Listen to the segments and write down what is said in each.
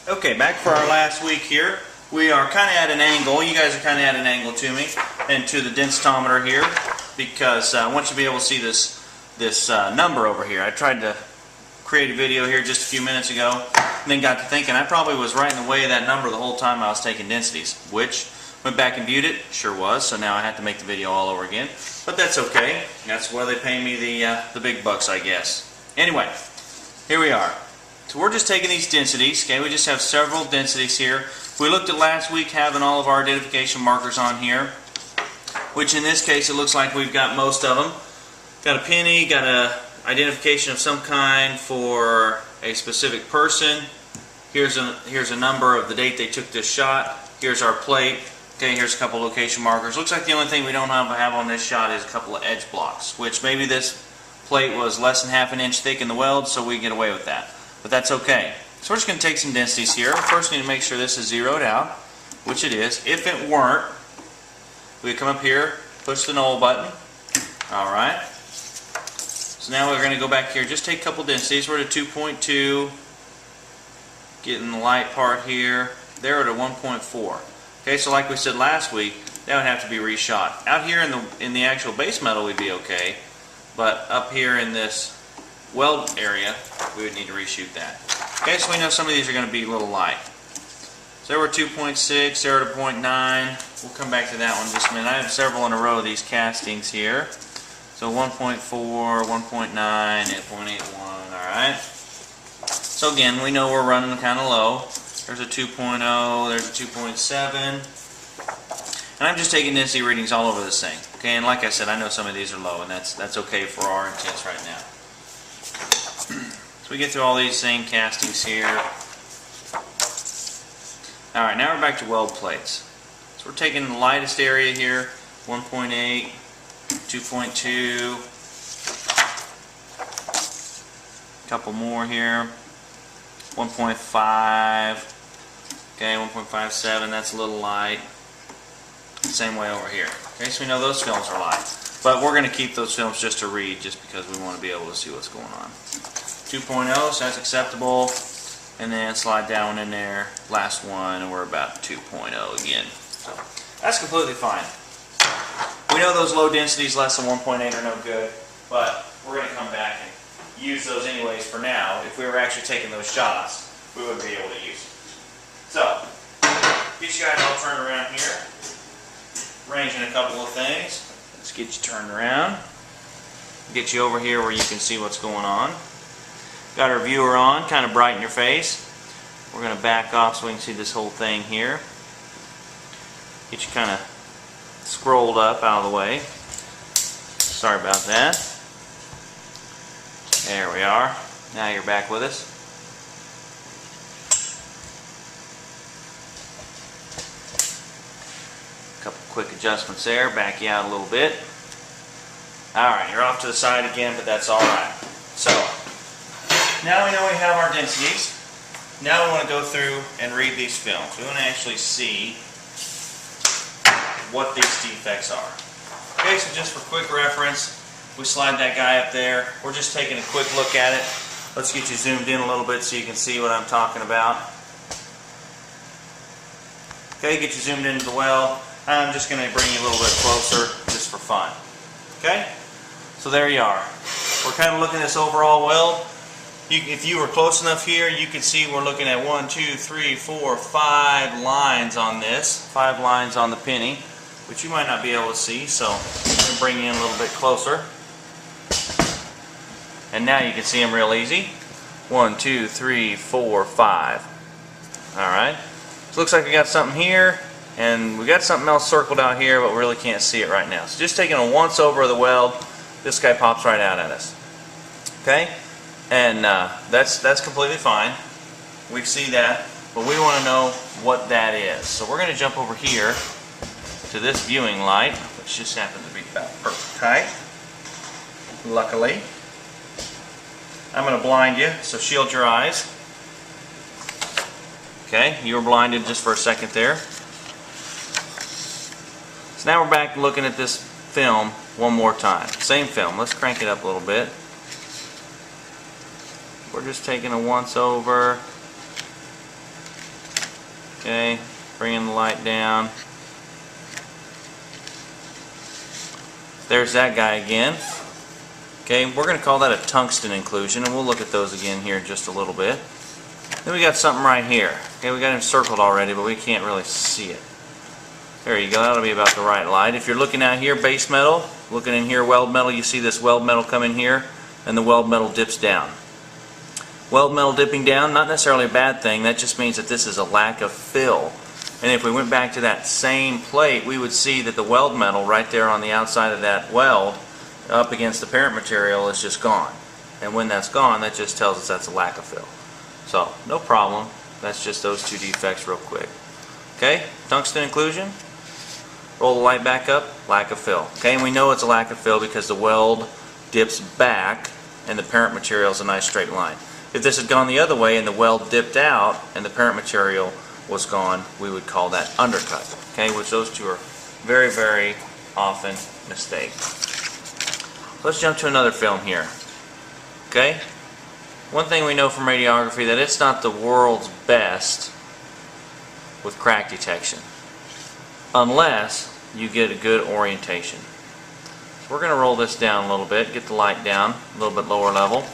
Okay, back for our last week here. We are kind of at an angle. You guys are kind of at an angle to me and to the densitometer here, because I want you to be able to see this number over here. I tried to create a video here just a few minutes ago and then got to thinking I probably was right in the way of that number the whole time I was taking densities, which went back and viewed it, sure was, so now I have to make the video all over again. But that's okay. That's where they pay me the big bucks, I guess. Anyway, here we are. So we're just taking these densities, okay? We just have several densities here. We looked at last week having all of our identification markers on here, which in this case it looks like we've got most of them. Got a penny, got a identification of some kind for a specific person. Here's a number of the date they took this shot. Here's our plate. Okay, here's a couple location markers. Looks like the only thing we don't have on this shot is a couple of edge blocks, which maybe this plate was less than half an inch thick in the weld, so we get away with that. But that's okay. So we're just going to take some densities here. First we need to make sure this is zeroed out, which it is. If it weren't, we come up here, push the null button. Alright. So now we're going to go back here, just take a couple densities. We're at a 2.2, getting the light part here. They're at a 1.4. Okay, so like we said last week, that would have to be reshot. Out here in the actual base metal we'd be okay, but up here in this weld area, we would need to reshoot that. Okay, so we know some of these are going to be a little light. So we're 2.6, 0 to 0.9. We'll come back to that one in just a minute. I have several in a row of these castings here. So 1.4, 1.9, 8.81, alright. So again, we know we're running kind of low. There's a 2.0, there's a 2.7. And I'm just taking density readings all over this thing. Okay, and like I said, I know some of these are low, and that's okay for our intents right now. So we get through all these same castings here. Alright, now we're back to weld plates. So we're taking the lightest area here, 1.8, 2.2, a couple more here, 1.5, okay, 1.57, that's a little light. Same way over here. Okay, so we know those films are light. But we're going to keep those films just to read, just because we want to be able to see what's going on. 2.0, so that's acceptable. And then slide down in there, last one, and we're about 2.0 again. So that's completely fine. We know those low densities less than 1.8 are no good, but we're going to come back and use those anyways for now. If we were actually taking those shots, we wouldn't be able to use them. So, get you guys all turned around here. Arranging a couple of things. Let's get you turned around. Get you over here where you can see what's going on. Got our viewer on, kind of bright in your face. We're going to back off so we can see this whole thing here. Get you kind of scrolled up out of the way. Sorry about that. There we are. Now you're back with us. Couple quick adjustments there, back you out a little bit. Alright, you're off to the side again, but that's alright. So, now we know we have our densities. Now we want to go through and read these films. We want to actually see what these defects are. Okay, so just for quick reference, we slide that guy up there. We're just taking a quick look at it. Let's get you zoomed in a little bit so you can see what I'm talking about. Okay, get you zoomed into the weld. I'm just going to bring you a little bit closer just for fun. Okay? So there you are. We're kind of looking at this overall weld. If you were close enough here, you could see we're looking at 1, 2, 3, 4, 5 lines on this. 5 lines on the penny, which you might not be able to see, so I'm going to bring you in a little bit closer. And now you can see them real easy. 1, 2, 3, 4, 5. Alright. So looks like we got something here. And we got something else circled out here, but we really can't see it right now. So just taking a once over of the weld, this guy pops right out at us. Okay? And that's completely fine. We see that, but we want to know what that is. So we're going to jump over here to this viewing light, which just happens to be about perfect height. Luckily. I'm going to blind you, so shield your eyes. Okay, you were blinded just for a second there. So now we're back looking at this film one more time. Same film. Let's crank it up a little bit. We're just taking a once over. Bringing the light down. There's that guy again. Okay, we're going to call that a tungsten inclusion, and we'll look at those again here in just a little bit. Then we got something right here. Okay, we got him circled already, but we can't really see it. There you go, that'll be about the right light. If you're looking out here, base metal, looking in here, weld metal, you see this weld metal come in here, and the weld metal dips down. Weld metal dipping down, not necessarily a bad thing, that just means that this is a lack of fill. And if we went back to that same plate, we would see that the weld metal right there on the outside of that weld, up against the parent material, is just gone. And when that's gone, that just tells us that's a lack of fill. So, no problem, that's just those two defects real quick. Okay, tungsten inclusion. Roll the light back up, lack of fill. Okay, and we know it's a lack of fill because the weld dips back and the parent material is a nice straight line. If this had gone the other way and the weld dipped out and the parent material was gone, we would call that undercut. Okay, which those two are very, very often mistakes. Let's jump to another film here. Okay, one thing we know from radiography that it's not the world's best with crack detection, unless you get a good orientation. So we're going to roll this down a little bit, get the light down a little bit lower level.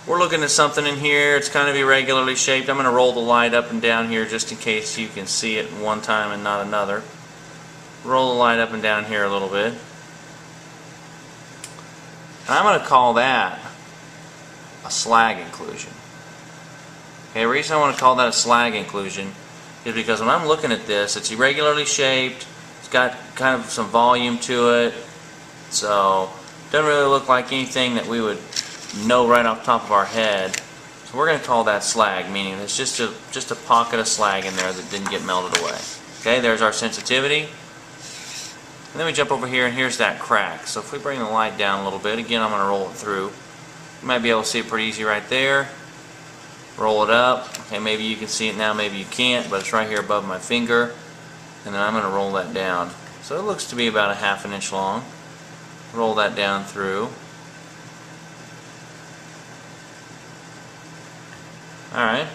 We're looking at something in here, it's kind of irregularly shaped. I'm going to roll the light up and down here just in case you can see it one time and not another. Roll the light up and down here a little bit. And I'm going to call that a slag inclusion. Okay, the reason I want to call that a slag inclusion is because when I'm looking at this, it's irregularly shaped, it's got kind of some volume to it, so it doesn't really look like anything that we would know right off the top of our head. So we're going to call that slag, meaning it's just a pocket of slag in there that didn't get melted away. Okay, there's our sensitivity. And then we jump over here and here's that crack. So if we bring the light down a little bit, again I'm going to roll it through. You might be able to see it pretty easy right there. Roll it up. Okay, maybe you can see it now, maybe you can't, but it's right here above my finger. And then I'm going to roll that down. So it looks to be about a ½ an inch long. Roll that down through. Alright,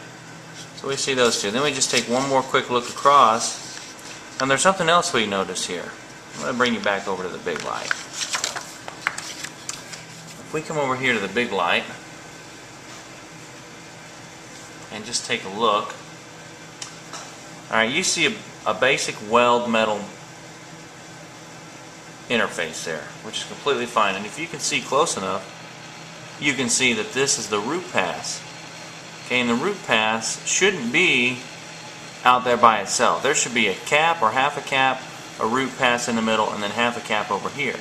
so we see those two. Then we just take one more quick look across, and there's something else we notice here. I'm going to bring you back over to the big light. If we come over here to the big light and just take a look, alright, you see a basic weld metal interface there, which is completely fine. And if you can see close enough, you can see that this is the root pass. Okay, and the root pass shouldn't be out there by itself. There should be a cap or half a cap, a root pass in the middle, and then half a cap over here.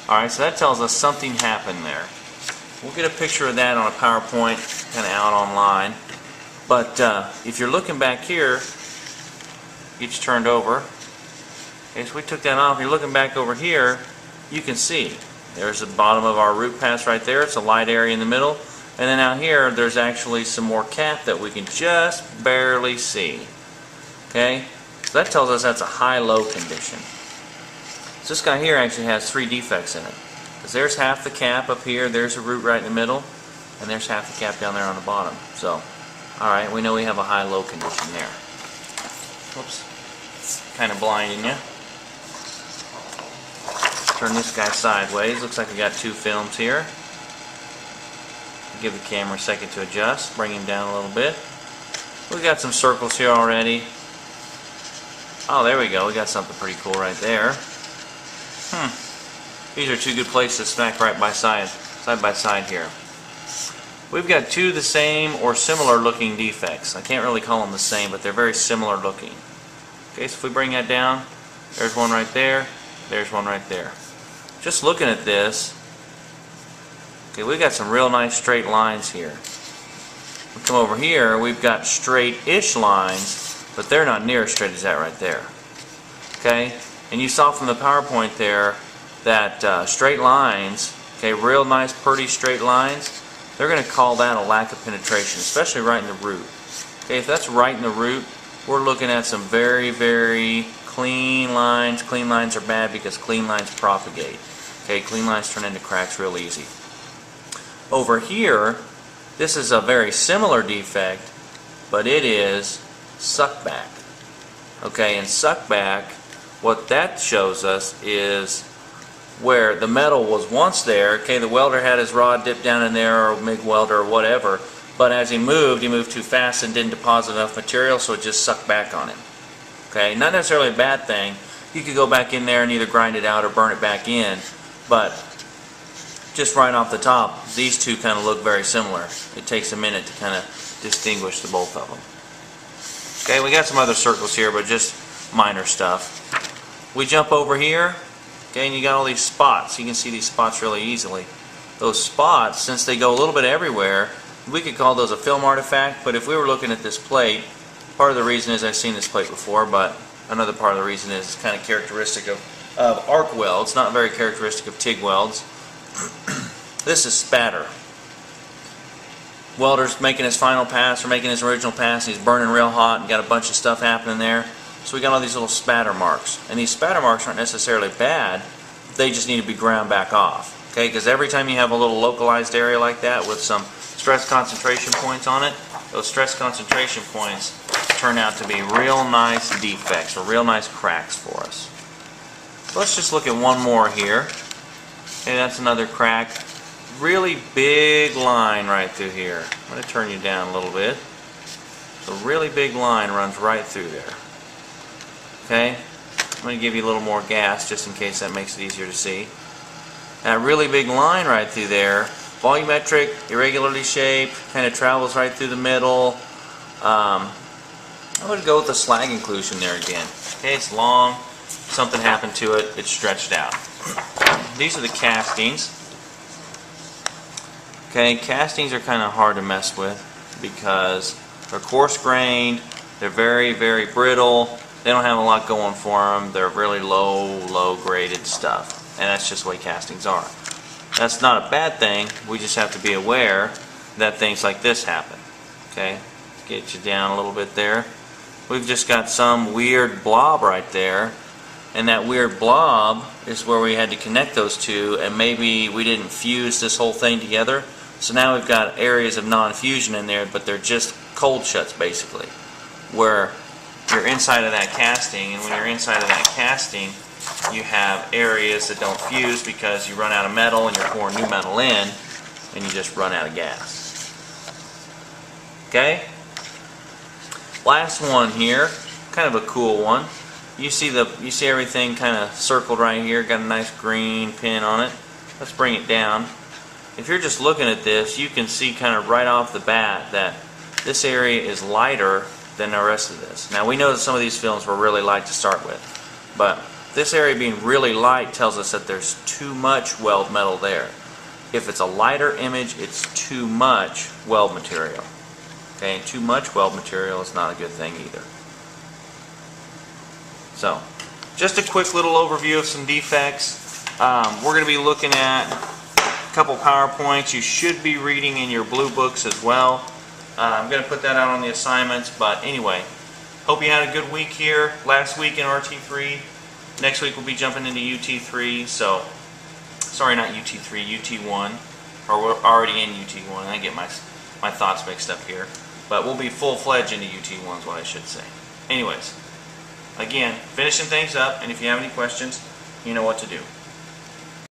Alright, so that tells us something happened there. We'll get a picture of that on a PowerPoint kind of out online. But if you're looking back here, each turned over. Okay, so we took that off. You're looking back over here, you can see there's the bottom of our root pass right there. It's a light area in the middle. And then out here, there's actually some more cap that we can just barely see. Okay? So that tells us that's a high-low condition. So this guy here actually has 3 defects in it. Because there's half the cap up here, there's a root right in the middle, and there's half the cap down there on the bottom. So, alright, we know we have a high-low condition there. Whoops. Kind of blinding you. Turn this guy sideways. Looks like we got 2 films here. Give the camera a second to adjust, bring him down a little bit. We got some circles here already. Oh, there we go. We got something pretty cool right there. These are 2 good places to smack right by side by side here. We've got 2 the same or similar looking defects. I can't really call them the same, but they're very similar looking. Okay, so if we bring that down, there's one right there, there's one right there. Just looking at this, okay, we've got some real nice straight lines here. We come over here, we've got straight-ish lines, but they're not near as straight as that right there. Okay, and you saw from the PowerPoint there that straight lines, okay, real nice, pretty straight lines, they're going to call that a lack of penetration, especially right in the root. Okay, if that's right in the root, we're looking at some very, very clean lines. Clean lines are bad because clean lines propagate. Okay, clean lines turn into cracks real easy. Over here, this is a very similar defect, but it is suck back. Okay, and suck back, what that shows us is where the metal was once there. Okay, the welder had his rod dipped down in there, or MIG welder or whatever, but as he moved too fast and didn't deposit enough material, so it just sucked back on him. Okay, not necessarily a bad thing. You could go back in there and either grind it out or burn it back in, but just right off the top, these two kind of look very similar. It takes a minute to kind of distinguish the both of them. Okay, we got some other circles here, but just minor stuff. We jump over here, okay, and you got all these spots. You can see these spots really easily. Those spots, since they go a little bit everywhere, we could call those a film artifact, but if we were looking at this plate, part of the reason is I've seen this plate before, but another part of the reason is it's kind of characteristic of arc welds, not very characteristic of TIG welds. This is spatter. Welder's making his final pass or making his original pass, and he's burning real hot and got a bunch of stuff happening there. So we got all these little spatter marks. And these spatter marks aren't necessarily bad, they just need to be ground back off. Okay, because every time you have a little localized area like that with some stress concentration points on it, those stress concentration points turn out to be real nice defects or real nice cracks for us. So let's just look at one more here. Okay, that's another crack. Really big line right through here. I'm going to turn you down a little bit. A really big line runs right through there. Okay, I'm going to give you a little more gas just in case that makes it easier to see. That really big line right through there, volumetric, irregularly shaped, kind of travels right through the middle. I'm going to go with the slag inclusion there again. Okay, it's long, something happened to it, it's stretched out. These are the castings. Okay, castings are kind of hard to mess with because they're coarse grained, they're very, very brittle, they don't have a lot going for them, they're really low graded stuff, and that's just the way castings are. That's not a bad thing, we just have to be aware that things like this happen. Okay, get you down a little bit there. We've just got some weird blob right there, and that weird blob is where we had to connect those two, and maybe we didn't fuse this whole thing together. So now we've got areas of non-fusion in there, but they're just cold shuts basically, where you're inside of that casting, and when you're inside of that casting you have areas that don't fuse because you run out of metal and you're pouring new metal in and you just run out of gas. Okay? Last one here, kind of a cool one. You see everything kind of circled right here, got a nice green pin on it. Let's bring it down. If you're just looking at this, you can see kind of right off the bat that this area is lighter than the rest of this. Now we know that some of these films were really light to start with, but this area being really light tells us that there's too much weld metal there. If it's a lighter image, it's too much weld material. Okay, and too much weld material is not a good thing either. So, just a quick little overview of some defects. We're going to be looking at a couple PowerPoints you should be reading in your blue books as well. I'm going to put that out on the assignments, but anyway, hope you had a good week here. Last week in RT3. Next week we'll be jumping into UT3, so, sorry, not UT3, UT1, or we're already in UT1. I get my thoughts mixed up here. But we'll be full-fledged into UT1 is what I should say. Anyways, again, finishing things up, and if you have any questions, you know what to do.